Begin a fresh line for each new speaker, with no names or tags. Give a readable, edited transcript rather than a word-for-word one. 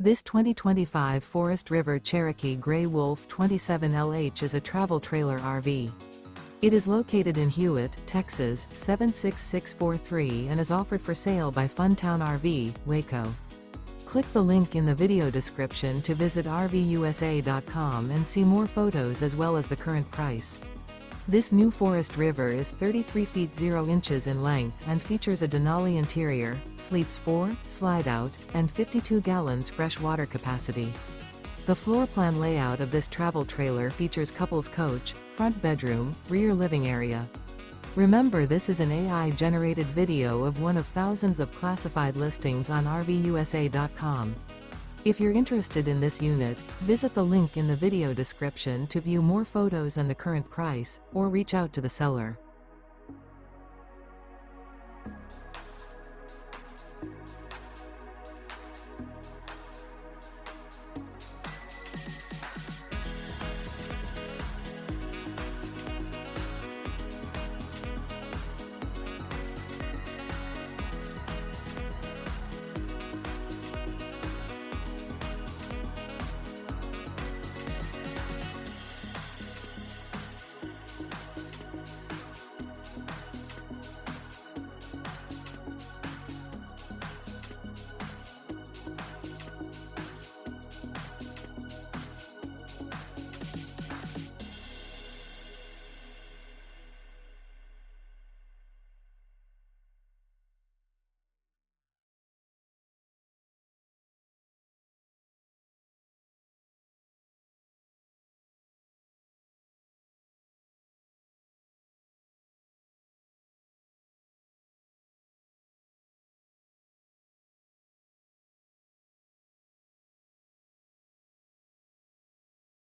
This 2025 Forest River Cherokee Grey Wolf 27LH is a travel trailer RV. It is located in Hewitt, Texas, 76643 and is offered for sale by Funtown RV, Waco. Click the link in the video description to visit RVUSA.com and see more photos as well as the current price. This new Forest River is 33 feet 0 inches in length and features a DENALI interior, sleeps 4, slide-out, and 52 gallons fresh water capacity. The floor plan layout of this travel trailer features couples coach, front bedroom, rear living area. Remember, this is an AI-generated video of one of thousands of classified listings on RVUSA.com. If you're interested in this unit, visit the link in the video description to view more photos and the current price, or reach out to the seller.